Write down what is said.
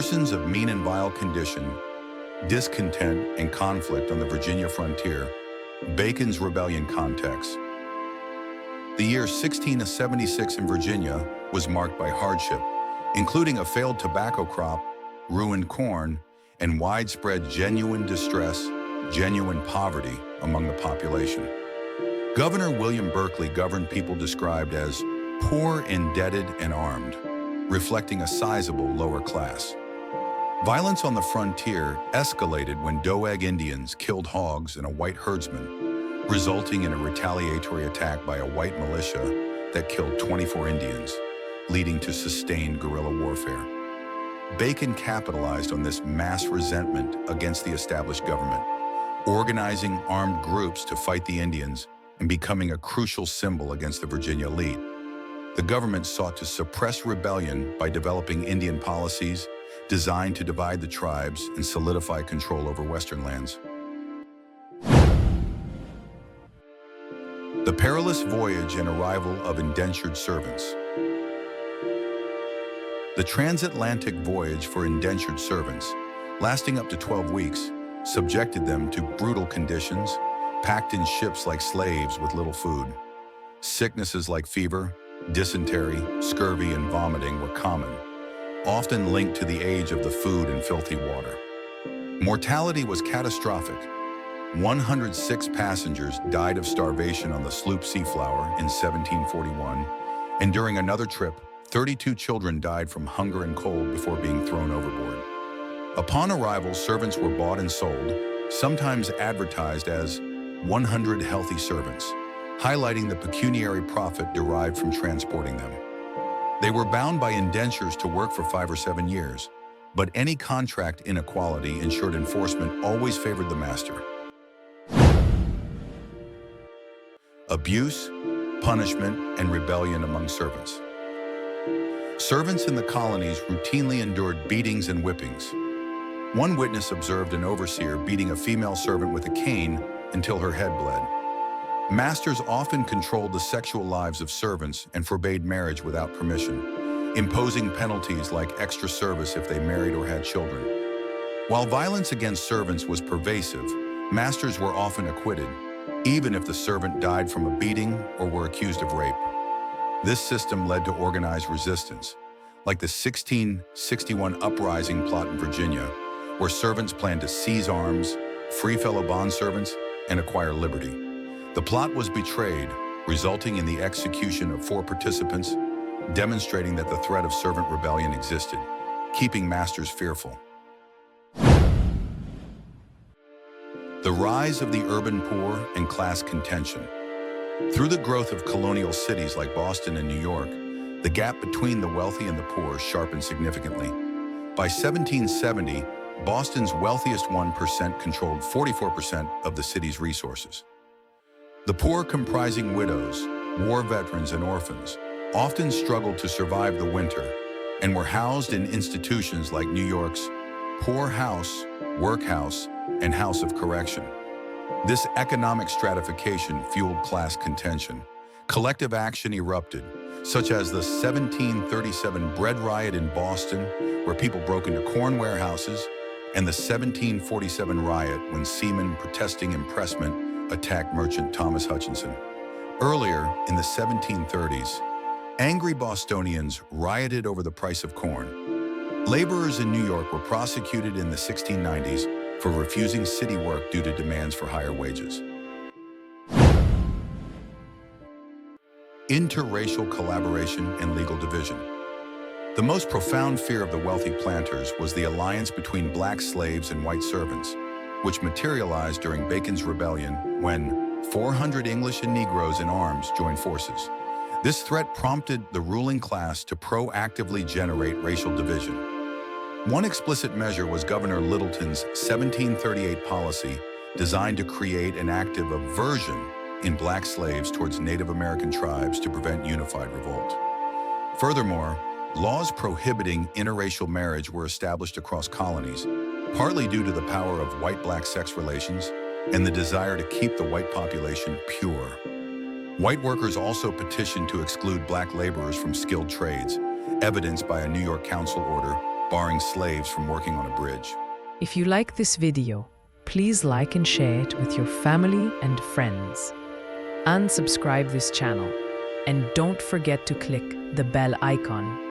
Persons of mean and vile condition, discontent and conflict on the Virginia frontier, Bacon's rebellion context. The year 1676 in Virginia was marked by hardship, including a failed tobacco crop, ruined corn, and widespread genuine distress, genuine poverty among the population. Governor William Berkeley governed people described as poor, indebted, and armed, reflecting a sizable lower class. Violence on the frontier escalated when Doeg Indians killed hogs and a white herdsman, resulting in a retaliatory attack by a white militia that killed 24 Indians, leading to sustained guerrilla warfare. Bacon capitalized on this mass resentment against the established government, organizing armed groups to fight the Indians and becoming a crucial symbol against the Virginia elite. The government sought to suppress rebellion by developing Indian policies designed to divide the tribes and solidify control over Western lands. The perilous voyage and arrival of indentured servants. The transatlantic voyage for indentured servants, lasting up to 12 weeks, subjected them to brutal conditions, packed in ships like slaves with little food. Sicknesses like fever, dysentery, scurvy, and vomiting were common, often linked to the age of the food and filthy water. Mortality was catastrophic. 106 passengers died of starvation on the sloop Seaflower in 1741, and during another trip, 32 children died from hunger and cold before being thrown overboard. Upon arrival, servants were bought and sold, sometimes advertised as 100 healthy servants, highlighting the pecuniary profit derived from transporting them. They were bound by indentures to work for 5 or 7 years, but any contract inequality ensured enforcement always favored the master. Abuse, punishment, and rebellion among servants. Servants in the colonies routinely endured beatings and whippings. One witness observed an overseer beating a female servant with a cane until her head bled. Masters often controlled the sexual lives of servants and forbade marriage without permission, imposing penalties like extra service if they married or had children. While violence against servants was pervasive, masters were often acquitted, even if the servant died from a beating or were accused of rape. This system led to organized resistance, like the 1661 uprising plot in Virginia, where servants planned to seize arms, free fellow bondservants, and acquire liberty. The plot was betrayed, resulting in the execution of 4 participants, demonstrating that the threat of servant rebellion existed, keeping masters fearful. The rise of the urban poor and class contention. Through the growth of colonial cities like Boston and New York, the gap between the wealthy and the poor sharpened significantly. By 1770, Boston's wealthiest 1% controlled 44% of the city's resources. The poor, comprising widows, war veterans, and orphans, often struggled to survive the winter and were housed in institutions like New York's Poor House, Workhouse, and House of Correction. This economic stratification fueled class contention. Collective action erupted, such as the 1737 bread riot in Boston, where people broke into corn warehouses, and the 1747 riot when seamen protesting impressment attacked merchant Thomas Hutchinson. Earlier, in the 1730s, angry Bostonians rioted over the price of corn. Laborers in New York were prosecuted in the 1690s for refusing city work due to demands for higher wages. Interracial collaboration and legal division. The most profound fear of the wealthy planters was the alliance between black slaves and white servants, which materialized during Bacon's Rebellion when 400 English and Negroes in arms joined forces. This threat prompted the ruling class to proactively generate racial division. One explicit measure was Governor Littleton's 1738 policy designed to create an active aversion in black slaves towards Native American tribes to prevent unified revolt. Furthermore, laws prohibiting interracial marriage were established across colonies, partly due to the power of white-black sex relations and the desire to keep the white population pure. White workers also petitioned to exclude black laborers from skilled trades, evidenced by a New York council order barring slaves from working on a bridge. If you like this video, please like and share it with your family and friends. Unsubscribe this channel and don't forget to click the bell icon.